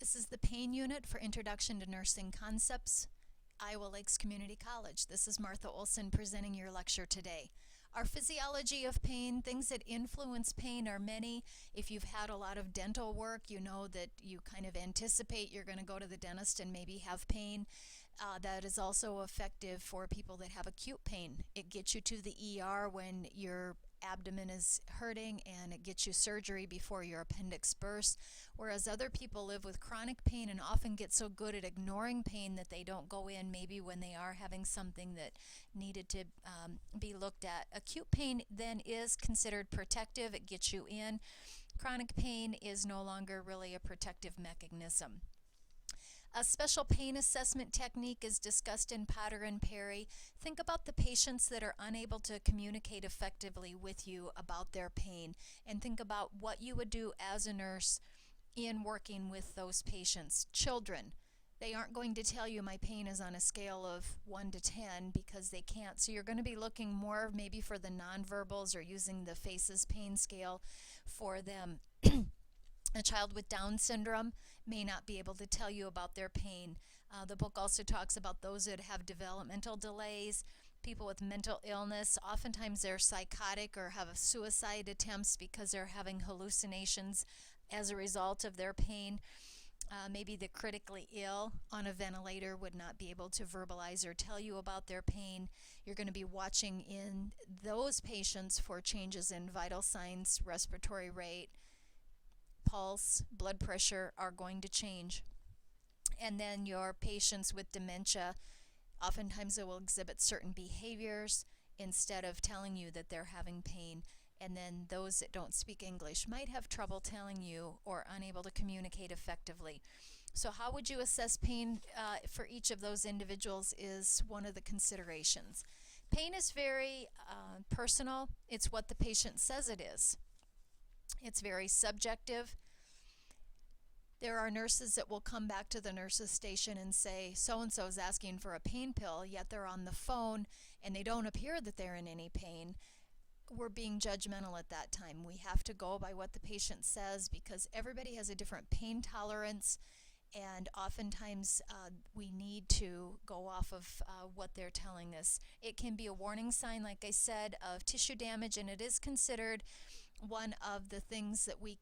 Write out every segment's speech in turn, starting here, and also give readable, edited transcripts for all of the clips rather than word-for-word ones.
This is the Pain Unit for Introduction to Nursing Concepts, Iowa Lakes Community College. This is Martha Olson presenting your lecture today. Our physiology of pain, things that influence pain are many. If you've had a lot of dental work, you know that you kind of anticipate you're going to go to the dentist and maybe have pain. That is also effective for people that have acute pain. It gets you to the ER when your abdomen is hurting, and it gets you surgery before your appendix bursts, whereas other people live with chronic pain and often get so good at ignoring pain that they don't go in maybe when they are having something that needed to be looked at. Acute pain then is considered protective. It gets you in. Chronic pain is no longer really a protective mechanism. A special pain assessment technique is discussed in Potter and Perry. Think about the patients that are unable to communicate effectively with you about their pain, and think about what you would do as a nurse in working with those patients. Children, they aren't going to tell you my pain is on a scale of 1 to 10 because they can't. So you're going to be looking more maybe for the nonverbals or using the FACES pain scale for them. A child with Down syndrome may not be able to tell you about their pain. The book also talks about those that have developmental delays, people with mental illness. Oftentimes they're psychotic or have suicide attempts because they're having hallucinations as a result of their pain. Maybe the critically ill on a ventilator would not be able to verbalize or tell you about their pain. You're going to be watching in those patients for changes in vital signs, respiratory rate, pulse, blood pressure are going to change. And then your patients with dementia, oftentimes they will exhibit certain behaviors instead of telling you that they're having pain. And then those that don't speak English might have trouble telling you or unable to communicate effectively. So how would you assess pain for each of those individuals is one of the considerations. Pain is very personal. It's what the patient says it is. It's very subjective. There are nurses that will come back to the nurse's station and say, so-and-so is asking for a pain pill, yet they're on the phone and they don't appear that they're in any pain. We're being judgmental at that time. We have to go by what the patient says because everybody has a different pain tolerance, and oftentimes we need to go off of what they're telling us. It can be a warning sign, like I said, of tissue damage, and it is considered one of the things that we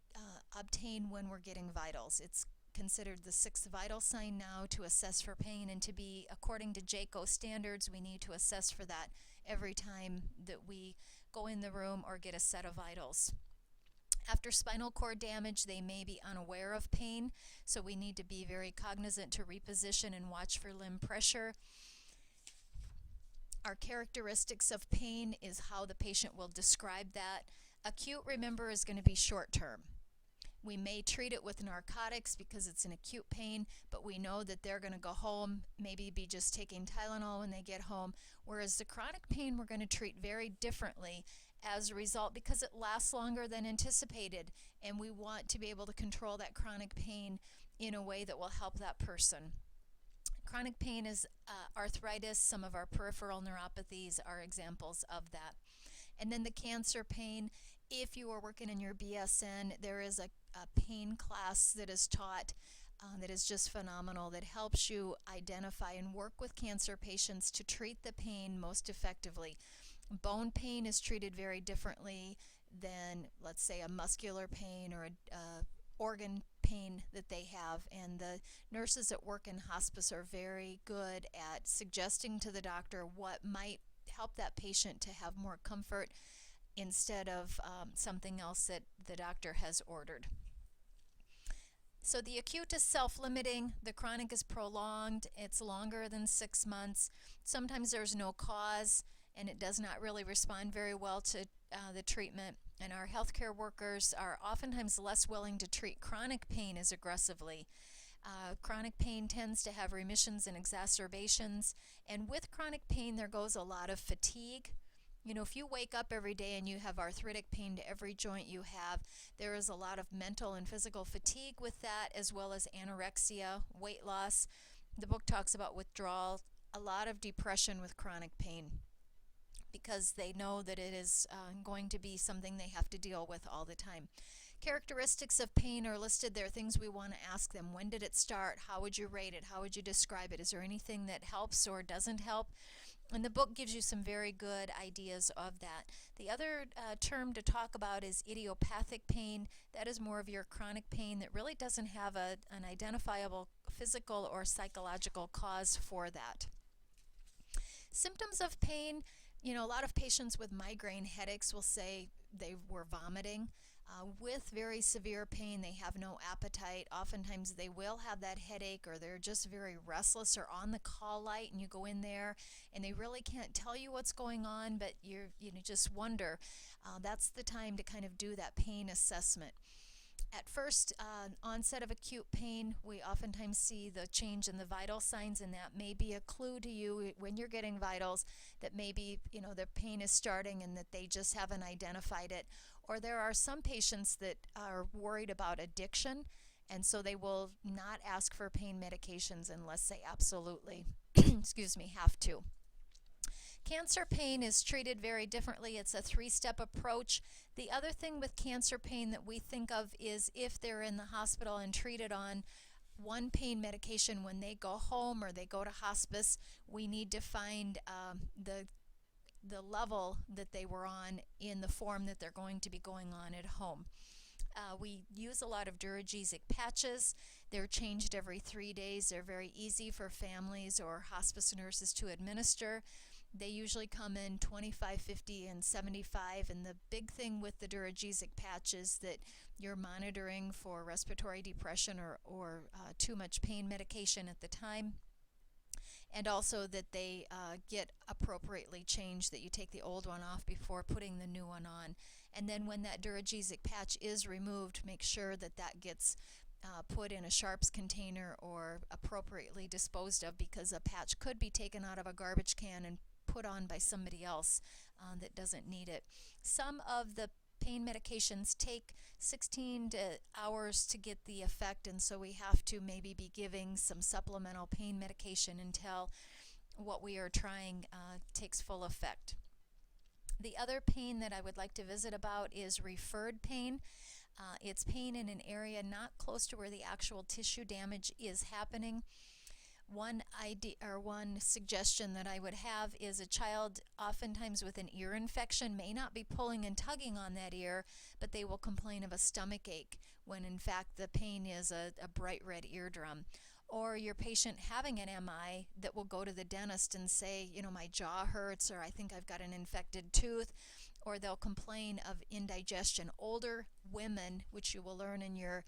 obtain when we're getting vitals. It's considered the 6th vital sign now to assess for pain, and to be, according to JACO standards, we need to assess for that every time that we go in the room or get a set of vitals. After spinal cord damage, they may be unaware of pain, so we need to be very cognizant to reposition and watch for limb pressure. Our characteristics of pain is how the patient will describe that. Acute, remember, is going to be short term. We may treat it with narcotics because it's an acute pain, but we know that they're going to go home, maybe be just taking Tylenol when they get home, whereas the chronic pain we're going to treat very differently as a result because it lasts longer than anticipated, and we want to be able to control that chronic pain in a way that will help that person. Chronic pain is arthritis. Some of our peripheral neuropathies are examples of that. And then the cancer pain, if you are working in your BSN, there is a pain class that is taught that is just phenomenal, that helps you identify and work with cancer patients to treat the pain most effectively. Bone pain is treated very differently than, let's say, a muscular pain or a organ pain that they have, and the nurses that work in hospice are very good at suggesting to the doctor what might help that patient to have more comfort instead of something else that the doctor has ordered. So the acute is self-limiting, the chronic is prolonged, it's longer than 6 months. Sometimes there's no cause and it does not really respond very well to the treatment. And our healthcare workers are oftentimes less willing to treat chronic pain as aggressively. Chronic pain tends to have remissions and exacerbations, and with chronic pain there goes a lot of fatigue. You know, if you wake up every day and you have arthritic pain to every joint you have, there is a lot of mental and physical fatigue with that, as well as anorexia, weight loss. The book talks about withdrawal, a lot of depression with chronic pain, because they know that it is going to be something they have to deal with all the time. Characteristics of pain are listed there, things we want to ask them. When did it start? How would you rate it? How would you describe it? Is there anything that helps or doesn't help? And the book gives you some very good ideas of that. The other term to talk about is idiopathic pain. That is more of your chronic pain that really doesn't have an identifiable physical or psychological cause for that. Symptoms of pain, a lot of patients with migraine headaches will say they were vomiting. With very severe pain, they have no appetite. Oftentimes they will have that headache, or they're just very restless or on the call light, and you go in there and they really can't tell you what's going on, but you just wonder. That's the time to kind of do that pain assessment. At first onset of acute pain, we oftentimes see the change in the vital signs, and that may be a clue to you when you're getting vitals that maybe the pain is starting and that they just haven't identified it. Or there are some patients that are worried about addiction, and so they will not ask for pain medications unless they absolutely have to. Cancer pain is treated very differently. It's a 3-step approach. The other thing with cancer pain that we think of is if they're in the hospital and treated on one pain medication, when they go home or they go to hospice, we need to find the level that they were on in the form that they're going to be going on at home. We use a lot of Duragesic patches. They're changed every 3 days. They're very easy for families or hospice nurses to administer. They usually come in 25, 50, and 75, and the big thing with the Duragesic patch is that you're monitoring for respiratory depression or too much pain medication at the time, and also that they get appropriately changed, that you take the old one off before putting the new one on. And then when that Duragesic patch is removed, make sure that that gets put in a sharps container or appropriately disposed of, because a patch could be taken out of a garbage can and put on by somebody else that doesn't need it. Some of the pain medications take 16 hours to get the effect, and so we have to maybe be giving some supplemental pain medication until what we are trying takes full effect. The other pain that I would like to visit about is referred pain. It's pain in an area not close to where the actual tissue damage is happening. One idea or one suggestion that I would have is a child oftentimes with an ear infection may not be pulling and tugging on that ear, but they will complain of a stomach ache when in fact the pain is a bright red eardrum. Or your patient having an MI that will go to the dentist and say, my jaw hurts, or I think I've got an infected tooth, or they'll complain of indigestion. Older women, which you will learn in your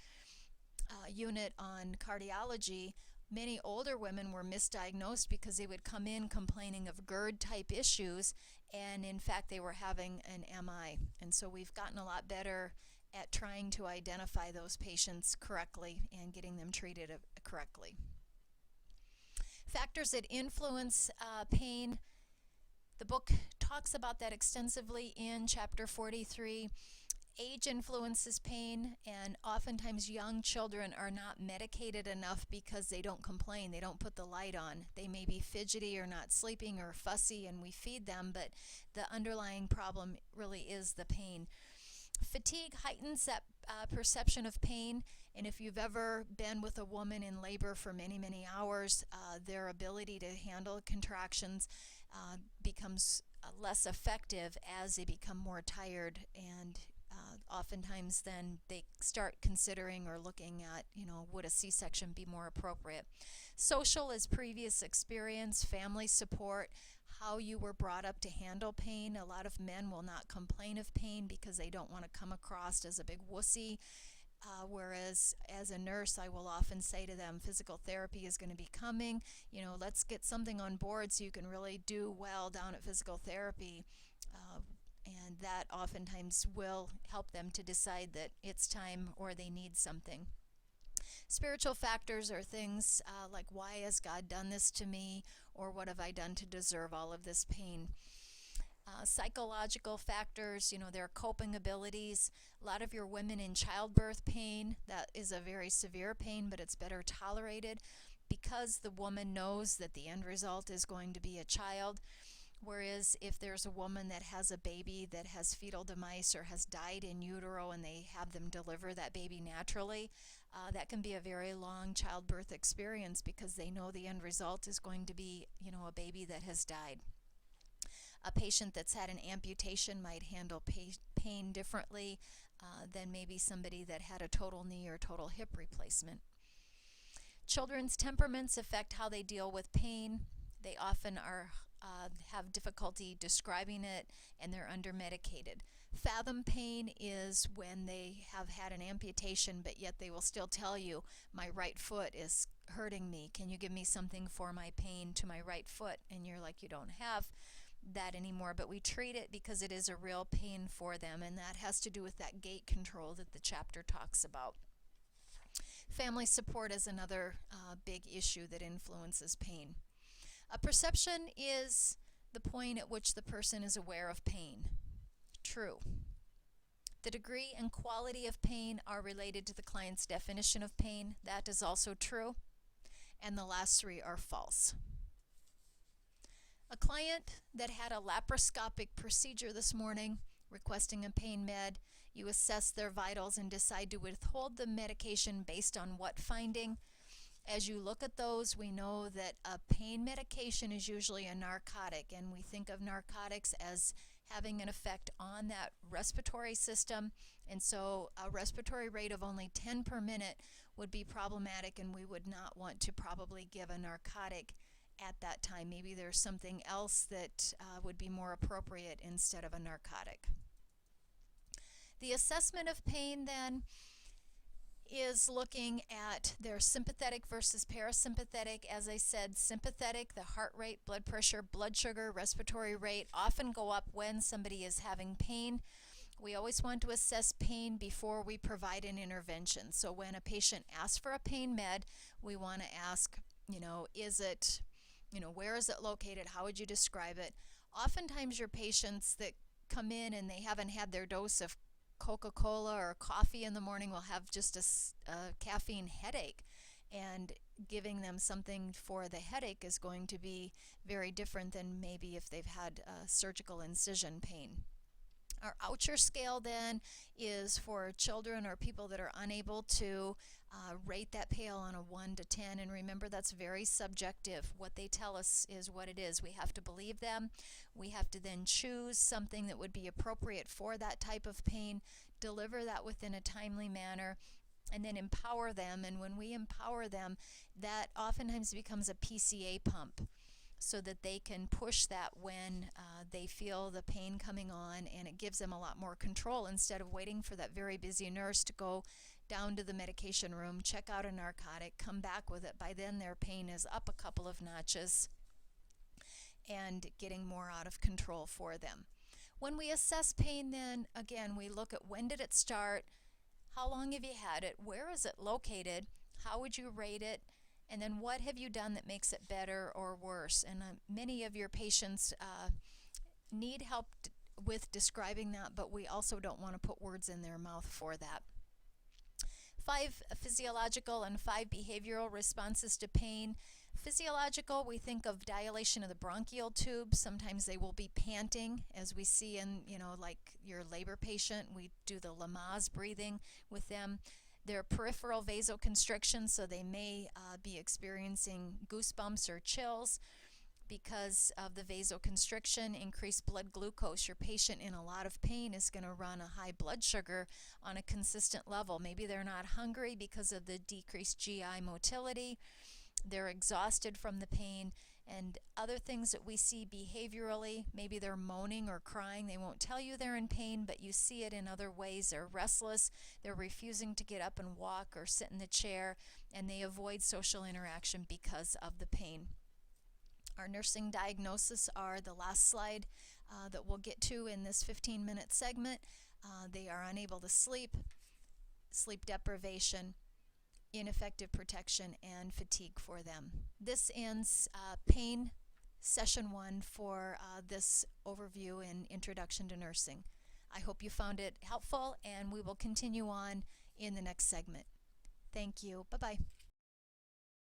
unit on cardiology, many older women were misdiagnosed because they would come in complaining of GERD type issues, and in fact they were having an MI. And so we've gotten a lot better at trying to identify those patients correctly and getting them treated correctly. Factors that influence pain. The book talks about that extensively in chapter 43. Age influences pain, and oftentimes young children are not medicated enough because they don't complain. They don't put the light on. They may be fidgety or not sleeping or fussy, and we feed them, but the underlying problem really is the pain. Fatigue heightens that perception of pain, and if you've ever been with a woman in labor for many, many hours, their ability to handle contractions becomes less effective as they become more tired, and oftentimes then they start considering or looking at, would a C-section be more appropriate. Social is previous experience, family support, how you were brought up to handle pain. A lot of men will not complain of pain because they don't want to come across as a big wussy. Whereas as a nurse, I will often say to them, physical therapy is going to be coming. Let's get something on board so you can really do well down at physical therapy. And that oftentimes will help them to decide that it's time or they need something. Spiritual factors are things like, why has God done this to me, or what have I done to deserve all of this pain? Psychological factors, their coping abilities. A lot of your women in childbirth pain, that is a very severe pain, but it's better tolerated because the woman knows that the end result is going to be a child. Whereas if there's a woman that has a baby that has fetal demise or has died in utero and they have them deliver that baby naturally, that can be a very long childbirth experience because they know the end result is going to be, a baby that has died. A patient that's had an amputation might handle pain differently than maybe somebody that had a total knee or total hip replacement. Children's temperaments affect how they deal with pain. They often have difficulty describing it, and they're under-medicated. Fathom pain is when they have had an amputation, but yet they will still tell you, my right foot is hurting me. Can you give me something for my pain to my right foot? And you're like, you don't have that anymore, but we treat it because it is a real pain for them, and that has to do with that gait control that the chapter talks about. Family support is another big issue that influences pain. A perception is the point at which the person is aware of pain. True. The degree and quality of pain are related to the client's definition of pain. That is also true. And the last three are false. A client that had a laparoscopic procedure this morning requesting a pain med, you assess their vitals and decide to withhold the medication based on what finding? As you look at those, we know that a pain medication is usually a narcotic, and we think of narcotics as having an effect on that respiratory system, and so a respiratory rate of only 10 per minute would be problematic, and we would not want to probably give a narcotic at that time. Maybe there's something else that would be more appropriate instead of a narcotic. The assessment of pain then is looking at their sympathetic versus parasympathetic. As I said, sympathetic, the heart rate, blood pressure, blood sugar, respiratory rate often go up when somebody is having pain. We always want to assess pain before we provide an intervention. So when a patient asks for a pain med, we want to ask, is it, where is it located? How would you describe it? Oftentimes your patients that come in and they haven't had their dose of Coca-Cola or coffee in the morning will have just a caffeine headache, and giving them something for the headache is going to be very different than maybe if they've had surgical incision pain. Our Oucher scale then is for children or people that are unable to rate that pain on a 1 to 10, and remember that's very subjective. What they tell us is what it is. We have to believe them. We have to then choose something that would be appropriate for that type of pain, deliver that within a timely manner, and then empower them. And when we empower them, that oftentimes becomes a PCA pump, so that they can push that when they feel the pain coming on, and it gives them a lot more control instead of waiting for that very busy nurse to go down to the medication room, check out a narcotic, come back with it. By then their pain is up a couple of notches and getting more out of control for them. When we assess pain then, again, we look at when did it start, how long have you had it, where is it located, how would you rate it, and then what have you done that makes it better or worse? And many of your patients need help with describing that, but we also don't want to put words in their mouth for that. 5 physiological and 5 behavioral responses to pain. Physiological, we think of dilation of the bronchial tube. Sometimes they will be panting, as we see in, like your labor patient. We do the Lamaze breathing with them. Their peripheral vasoconstriction, so they may be experiencing goosebumps or chills because of the vasoconstriction. Increased blood glucose. Your patient in a lot of pain is going to run a high blood sugar on a consistent level. Maybe they're not hungry because of the decreased GI motility. They're exhausted from the pain. And other things that we see behaviorally, maybe they're moaning or crying. They won't tell you they're in pain, but you see it in other ways. They're restless, they're refusing to get up and walk or sit in the chair, and they avoid social interaction because of the pain. Our nursing diagnosis are the last slide that we'll get to in this 15-minute segment. They are unable to sleep, sleep deprivation, ineffective protection, and fatigue for them. This ends pain session 1 for this overview and introduction to nursing. I hope you found it helpful, and we will continue on in the next segment. Thank you. Bye-bye.